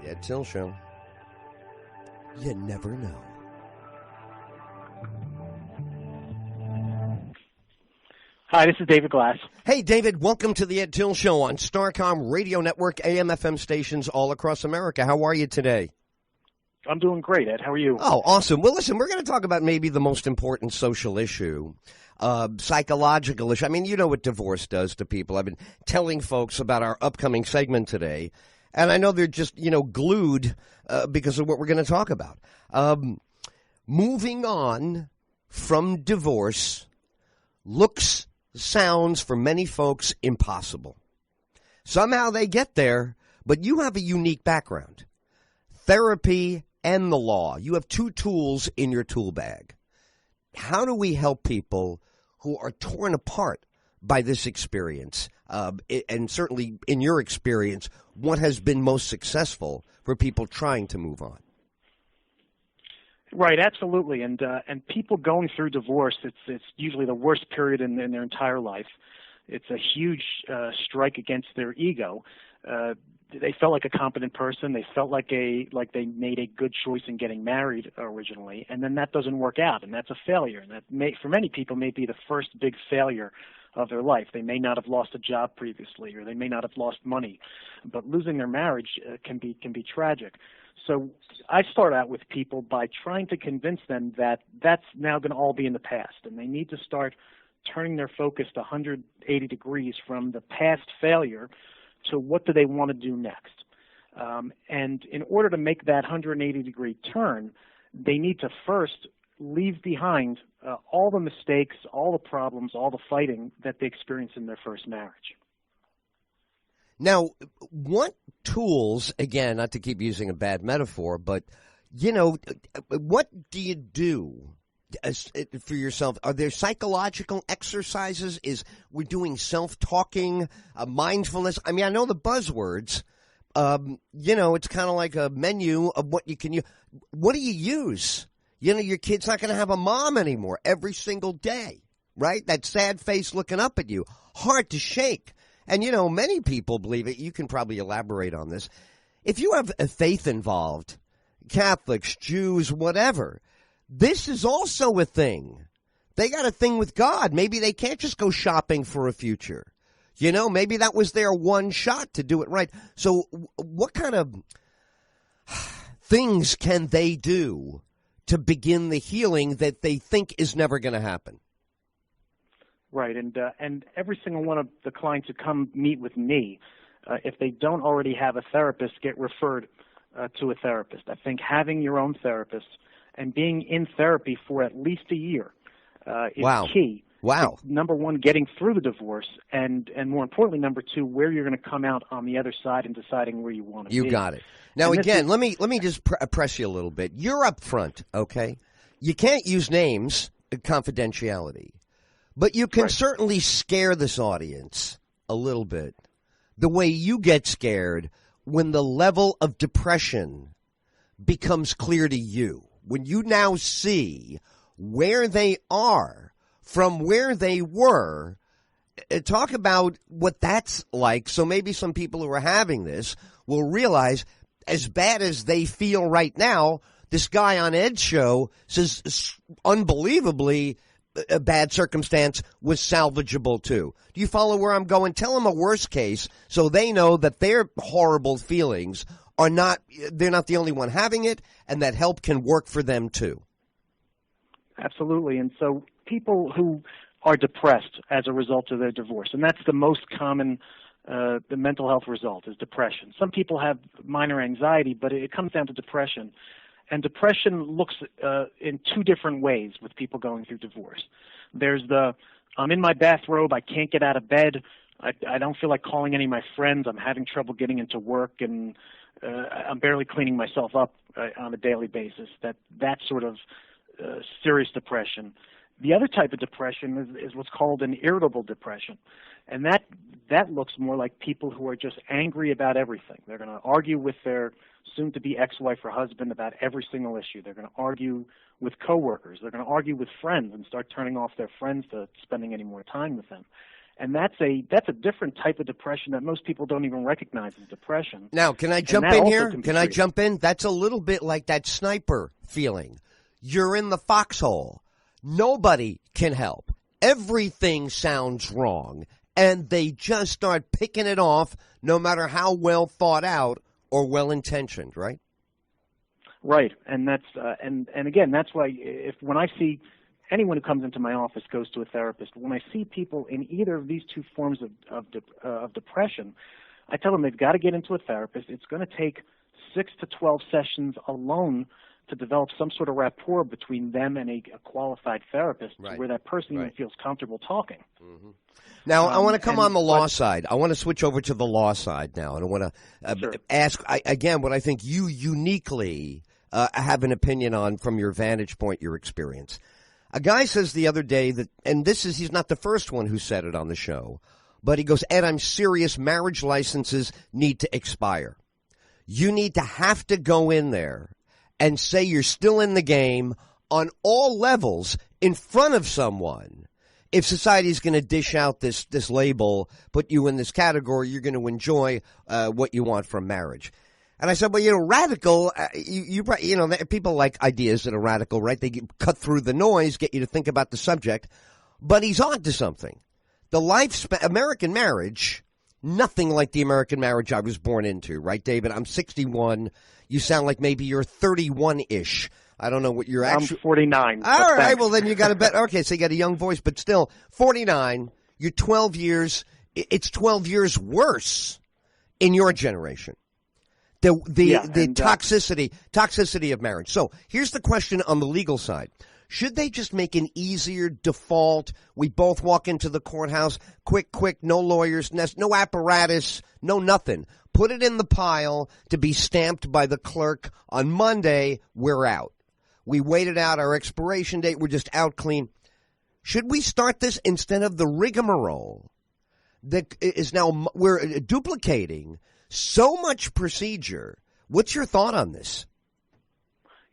Ed Tyll Show. You never know. Hi, this is David Glass. Hey, David, welcome to the Ed Tyll Show on Starcom Radio Network, AM/FM stations all across America. How are you today? I'm doing great, Ed. How are you? Oh, awesome. Well, listen, we're going to talk about maybe the most important social issue, psychological issue. I mean, you know what divorce does to people. I've been telling folks about our upcoming segment today, and I know they're just, glued because of what we're going to talk about. Moving on from divorce sounds for many folks impossible. Somehow they get there, but you have a unique background. Therapy and the law. You have two tools in your tool bag. How do we help people who are torn apart by this experience? And certainly in your experience, what has been most successful for people trying to move on? Right, absolutely, and people going through divorce, it's usually the worst period in their entire life. It's a huge strike against their ego. They felt like a competent person. They felt like they made a good choice in getting married originally, and then that doesn't work out, and that's a failure. And that for many people may be the first big failure of their life. They may not have lost a job previously, or they may not have lost money, but losing their marriage can be tragic. So I start out with people by trying to convince them that that's now going to all be in the past, and they need to start turning their focus to 180 degrees from the past failure to what do they want to do next. And in order to make that 180-degree turn, they need to first leave behind all the mistakes, all the problems, all the fighting that they experienced in their first marriage. Now, what tools, again, not to keep using a bad metaphor, but, what do you do for yourself? Are there psychological exercises? We're doing self-talking, mindfulness? I mean, I know the buzzwords. It's kind of like a menu of what you can use. What do you use? Your kid's not going to have a mom anymore every single day, right? That sad face looking up at you, hard to shake. And, many people believe it. You can probably elaborate on this. If you have a faith involved, Catholics, Jews, whatever, this is also a thing. They got a thing with God. Maybe they can't just go shopping for a future. Maybe that was their one shot to do it right. So what kind of things can they do to begin the healing that they think is never going to happen? Right, and every single one of the clients who come meet with me, if they don't already have a therapist, get referred to a therapist. I think having your own therapist and being in therapy for at least a year is key. Wow. Number one, getting through the divorce, and more importantly, number two, where you're going to come out on the other side and deciding where you want to be. You got it. Now, again, let me just press you a little bit. You're up front, okay? You can't use names, confidentiality. But you can certainly scare this audience a little bit the way you get scared when the level of depression becomes clear to you. When you now see where they are from where they were, talk about what that's like. So maybe some people who are having this will realize as bad as they feel right now, this guy on Ed's show says unbelievably a bad circumstance was salvageable too. Do you follow where I'm going? Tell them a worst case so they know that their horrible feelings they're not the only one having it, and that help can work for them too. Absolutely. And so people who are depressed as a result of their divorce, and that's the most common the mental health result is depression. Some people have minor anxiety, but it comes down to depression. And depression looks in two different ways with people going through divorce. There's I'm in my bathrobe, I can't get out of bed, I don't feel like calling any of my friends, I'm having trouble getting into work, and I'm barely cleaning myself up on a daily basis. That sort of serious depression. The other type of depression is what's called an irritable depression. And that looks more like people who are just angry about everything. They're going to argue with their soon-to-be ex-wife or husband about every single issue. They're going to argue with coworkers. They're going to argue with friends and start turning off their friends to spending any more time with them. And that's a different type of depression that most people don't even recognize as depression. Now, can I jump in here? Can I jump in? That's a little bit like that sniper feeling. You're in the foxhole. Nobody can help. Everything sounds wrong, and they just start picking it off, no matter how well thought out or well intentioned, right? Right, and that's and again, that's why when I see anyone who comes into my office goes to a therapist. When I see people in either of these two forms of depression, I tell them they've got to get into a therapist. It's going to take 6 to 12 sessions alone to develop some sort of rapport between them and a qualified therapist, right, where that person even feels comfortable talking. Mm-hmm. Now, I want to come on the law side. I want to switch over to the law side now, and I want to ask, again, what I think you uniquely have an opinion on from your vantage point, your experience. A guy says the other day that, and he's not the first one who said it on the show, but he goes, Ed, I'm serious. Marriage licenses need to expire. You need to have to go in there and say you're still in the game on all levels in front of someone. If society is going to dish out this label, put you in this category, you're going to enjoy what you want from marriage. And I said, well, radical, people like ideas that are radical, right? They cut through the noise, get you to think about the subject. But he's on to something. The lifespan, American marriage, nothing like the American marriage I was born into, right, David? I'm 61. You sound like maybe you're 31-ish. I don't know what you're actually. I'm 49. All right, well, then you got a better. Okay, so you got a young voice, but still, 49, you're 12 years. It's 12 years worse in your generation. The toxicity of marriage. So here's the question on the legal side. Should they just make an easier default? We both walk into the courthouse, quick, no lawyers, no apparatus, no nothing. Put it in the pile to be stamped by the clerk on Monday, we're out. We waited out our expiration date, we're just out clean. Should we start this instead of the rigmarole that is now we're duplicating so much procedure? What's your thought on this?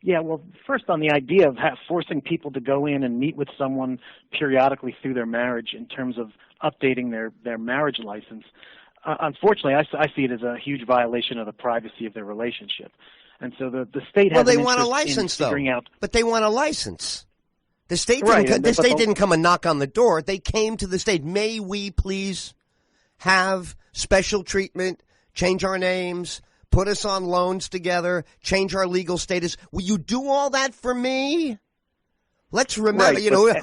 Yeah, well, first on the idea of forcing people to go in and meet with someone periodically through their marriage in terms of updating their marriage license, unfortunately, I see it as a huge violation of the privacy of their relationship. And so the state has they want a license, though. But they want a license. The state didn't come and knock on the door. They came to the state. May we please have special treatment, change our names, put us on loans together, change our legal status. Will you do all that for me? Let's remember,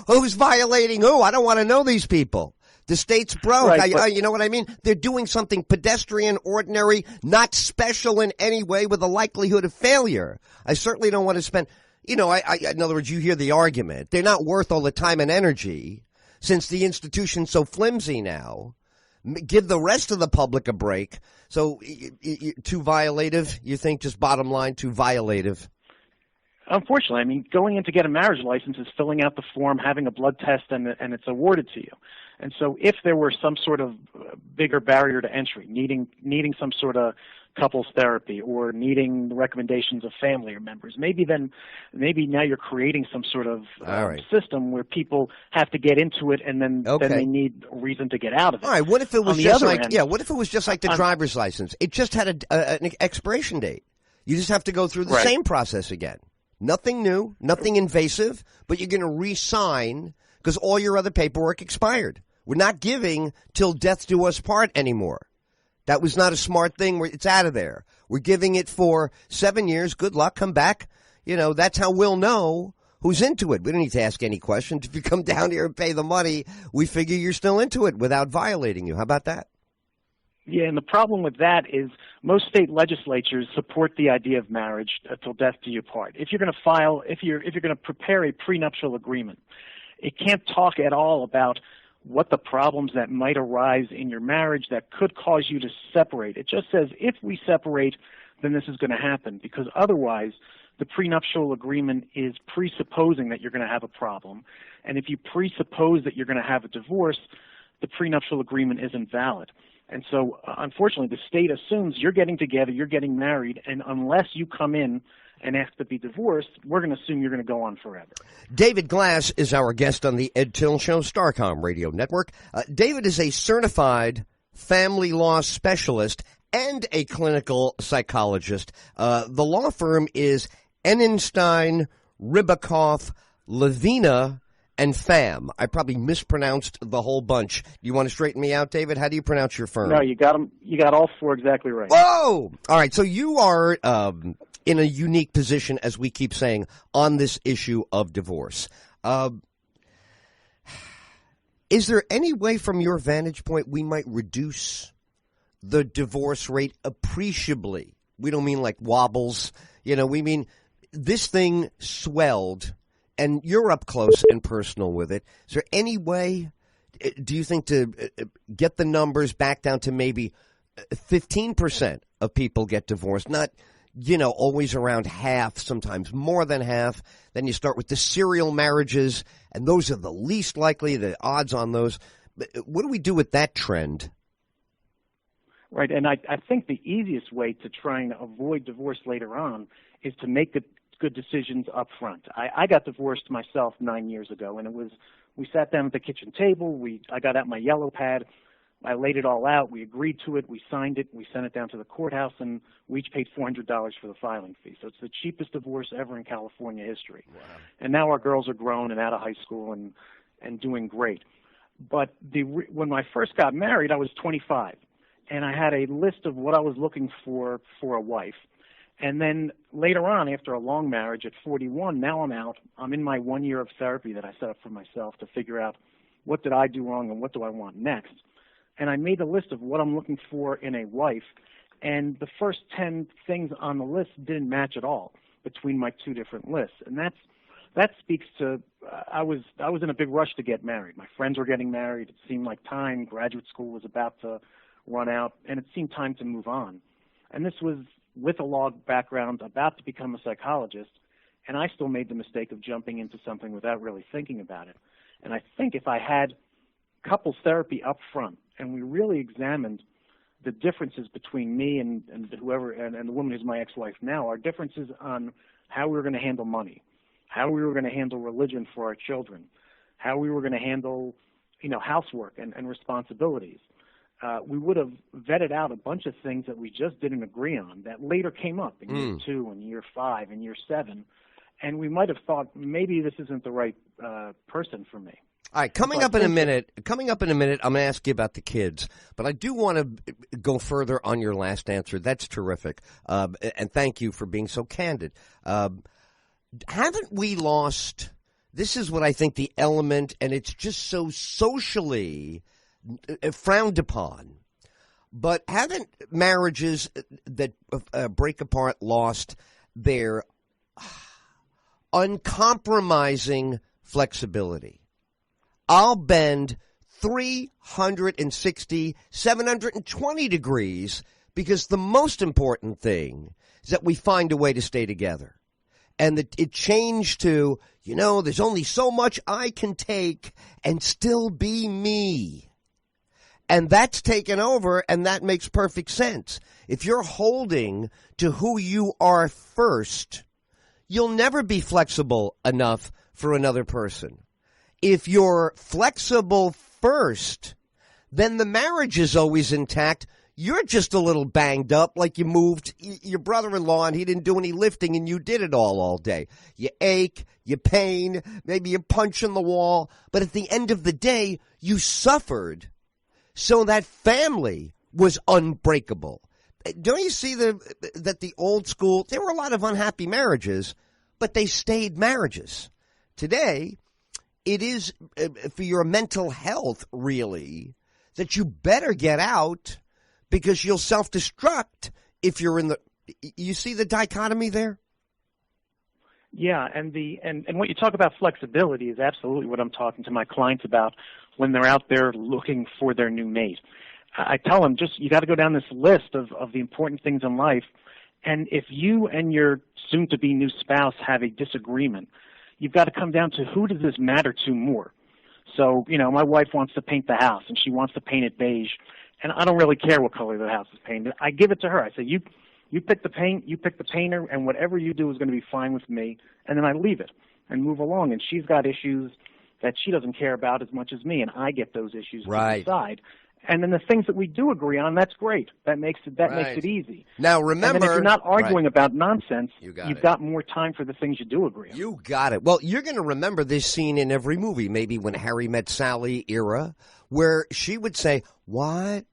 who's violating who. I don't want to know these people. The state's broke. You know what I mean? They're doing something pedestrian, ordinary, not special in any way with a likelihood of failure. I certainly don't want to spend, in other words, you hear the argument. They're not worth all the time and energy since the institution's so flimsy now. Give the rest of the public a break. So too violative, you think, just bottom line, too violative? Unfortunately, I mean, going in to get a marriage license is filling out the form, having a blood test, and it's awarded to you. And so if there were some sort of bigger barrier to entry, needing some sort of couples therapy or needing the recommendations of family or members, maybe now you're creating some sort of system where people have to get into it and then they need a reason to get out of it. All right, what if it was just like the driver's license? It just had an expiration date. You just have to go through the same process again. Nothing new, nothing invasive, but you're going to re-sign because all your other paperwork expired. We're not giving till death do us part anymore. That was not a smart thing. It's out of there. We're giving it for 7 years. Good luck. Come back. That's how we'll know who's into it. We don't need to ask any questions. If you come down here and pay the money, we figure you're still into it without violating you. How about that? Yeah, and the problem with that is most state legislatures support the idea of marriage till death do you part. If you're going to prepare a prenuptial agreement, it can't talk at all about what the problems that might arise in your marriage that could cause you to separate. It just says if we separate, then this is going to happen, because otherwise the prenuptial agreement is presupposing that you're going to have a problem. And if you presuppose that you're going to have a divorce, the prenuptial agreement isn't valid. And so, unfortunately, the state assumes you're getting together, you're getting married, and unless you come in and ask to be divorced, we're going to assume you're going to go on forever. David Glass is our guest on the Ed Tyll Show, Starcom Radio Network. David is a certified family law specialist and a clinical psychologist. The law firm is Enenstein, Ribicoff, Levina, and Pham. I probably mispronounced the whole bunch. Do you want to straighten me out, David? How do you pronounce your firm? No, you got them. You got all four exactly right. Whoa! All right, so you are in a unique position, as we keep saying, on this issue of divorce. Is there any way, from your vantage point, we might reduce the divorce rate appreciably? We don't mean like wobbles. We mean this thing swelled, and you're up close and personal with it. Is there any way, do you think, to get the numbers back down to maybe 15% of people get divorced? Not, always around half, sometimes more than half. Then you start with the serial marriages, and those are the least likely, the odds on those. What do we do with that trend? Right, and I think the easiest way to try and avoid divorce later on is to make good decisions up front. I got divorced myself 9 years ago, and we sat down at the kitchen table. I got out my yellow pad. I laid it all out. We agreed to it. We signed it. We sent it down to the courthouse, and we each paid $400 for the filing fee. So it's the cheapest divorce ever in California history. Wow. And now our girls are grown and out of high school and doing great. But when I first got married, I was 25, and I had a list of what I was looking for a wife. And then later on, after a long marriage at 41, now I'm out. I'm in my 1 year of therapy that I set up for myself to figure out what did I do wrong and what do I want next. And I made a list of what I'm looking for in a wife, and the first 10 things on the list didn't match at all between my two different lists. And that speaks to I was in a big rush to get married. My friends were getting married. It seemed like time. Graduate school was about to run out, and it seemed time to move on. And this was with a law background, about to become a psychologist, and I still made the mistake of jumping into something without really thinking about it. And I think if I had couples therapy up front, and we really examined the differences between me and whoever and the woman who's my ex-wife now, our differences on how we were going to handle money, how we were going to handle religion for our children, how we were going to handle, housework and responsibilities. We would have vetted out a bunch of things that we just didn't agree on that later came up in year 2 and year 5 and year 7, and we might have thought maybe this isn't the right person for me. All right, coming up in a minute, I'm going to ask you about the kids, but I do want to go further on your last answer. That's terrific, and thank you for being so candid. Haven't we lost? This is what I think the element, and it's just so socially frowned upon. But haven't marriages that break apart lost their uncompromising flexibility? I'll bend 360, 720 degrees because the most important thing is that we find a way to stay together. And that it changed to, there's only so much I can take and still be me. And that's taken over, and that makes perfect sense. If you're holding to who you are first, you'll never be flexible enough for another person. If you're flexible first, then the marriage is always intact. You're just a little banged up, like you moved your brother-in-law and he didn't do any lifting and you did it all day. You ache, you pain, maybe you punch in the wall. But at the end of the day, you suffered. So that family was unbreakable. Don't you see that the old school, there were a lot of unhappy marriages, but they stayed marriages. Today, it is for your mental health, really, that you better get out because you'll self-destruct if you're in the – you see the dichotomy there? Yeah, and what you talk about flexibility is absolutely what I'm talking to my clients about when they're out there looking for their new mate. I tell them you got to go down this list of the important things in life, and if you and your soon-to-be new spouse have a disagreement, you've got to come down to who does this matter to more. So, my wife wants to paint the house, and she wants to paint it beige, and I don't really care what color the house is painted. I give it to her. I say, you pick the paint, you pick the painter, and whatever you do is going to be fine with me. And then I leave it and move along. And she's got issues that she doesn't care about as much as me, and I get those issues to decide. And then the things that we do agree on, that's great. That makes it easy. Now remember, and then if you're not arguing about nonsense, you've got more time for the things you do agree on. You got it. Well, you're going to remember this scene in every movie, maybe When Harry Met Sally era, where she would say, "What?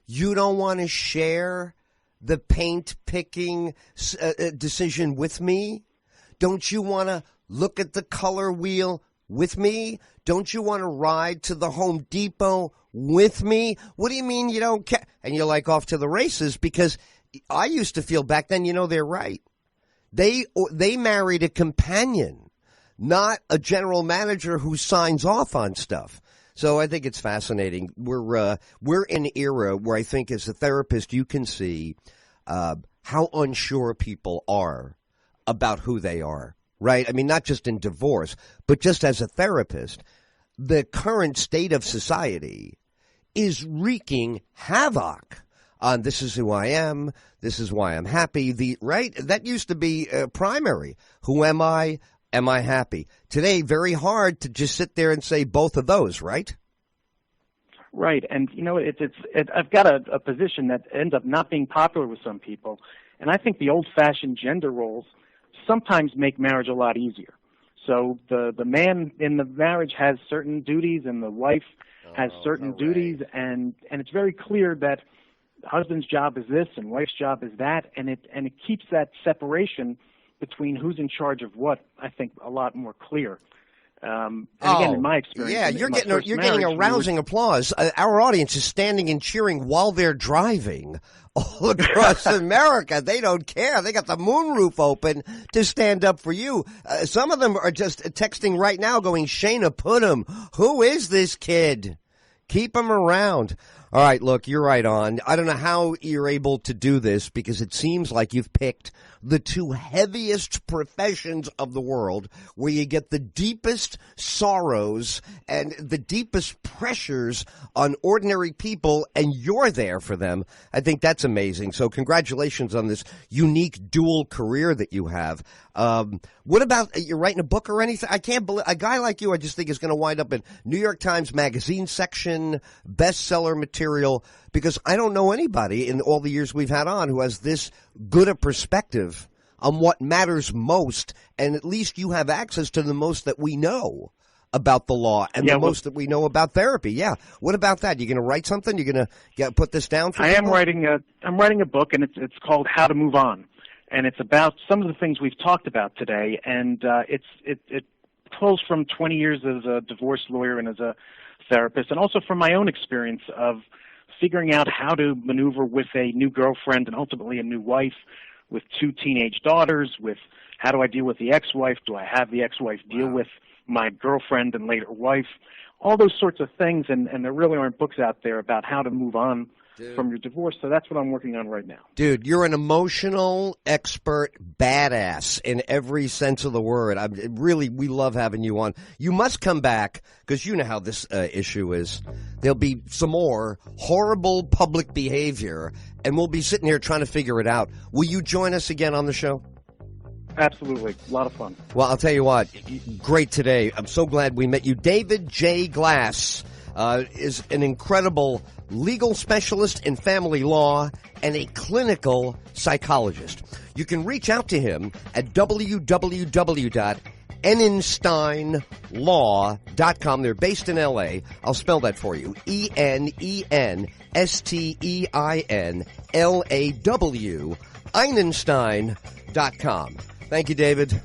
You don't want to share the paint picking decision with me? Don't you want to look at the color wheel with me? Don't you want to ride to the Home Depot with me? What do you mean you don't care?" And you're like off to the races, because I used to feel back then, they're right. They married a companion, not a general manager who signs off on stuff. So I think it's fascinating. We're in an era where I think as a therapist you can see how unsure people are about who they are. Right? I mean, not just in divorce, but just as a therapist, the current state of society is wreaking havoc on this is who I am, this is why I'm happy. Right? That used to be primary. Who am I? Am I happy? Today, very hard to just sit there and say both of those, right? Right. And, I've got a position that ends up not being popular with some people. And I think the old-fashioned gender roles sometimes make marriage a lot easier. So the man in the marriage has certain duties and the wife has certain duties, and it's very clear that husband's job is this and wife's job is that, and it keeps that separation between who's in charge of what, I think, a lot more clear. And again, in my experience, you're getting a rousing applause. Our audience is standing and cheering while they're driving all across America. They don't care. They got the moonroof open to stand up for you. Some of them are just texting right now going, "Shayna, put him. Who is this kid? Keep him around." All right, look, you're right on. I don't know how you're able to do this, because it seems like you've picked the two heaviest professions of the world, where you get the deepest sorrows and the deepest pressures on ordinary people, and you're there for them. I think that's amazing. So congratulations on this unique dual career that you have. What about, you're writing a book or anything? I can't believe, a guy like you, I just think is going to wind up in New York Times Magazine section, bestseller material, because I don't know anybody in all the years we've had on who has this good a perspective on what matters most, and at least you have access to the most that we know about the law and the most that we know about therapy. Yeah. What about that? You're going to write something? You're going to put this down for people? I'm writing a book, and it's called How to Move On. And it's about some of the things we've talked about today, and it pulls from 20 years as a divorce lawyer and as a therapist, and also from my own experience of figuring out how to maneuver with a new girlfriend and ultimately a new wife, with two teenage daughters, with how do I deal with the ex-wife, do I have the ex-wife deal with my girlfriend and later wife, all those sorts of things, and there really aren't books out there about how to move on from your divorce, so that's what I'm working on right now. Dude, you're an emotional expert badass in every sense of the word. We love having you on. You must come back, because you know how this issue is. There'll be some more horrible public behavior, and we'll be sitting here trying to figure it out. Will you join us again on the show? Absolutely. A lot of fun. Well, I'll tell you what, great today. I'm so glad we met you. David J. Glass is an incredible legal specialist in family law and a clinical psychologist. You can reach out to him at www.enensteinlaw.com. They're based in L.A. I'll spell that for you. ENENSTEINLAW, Einenstein.com. Thank you, David.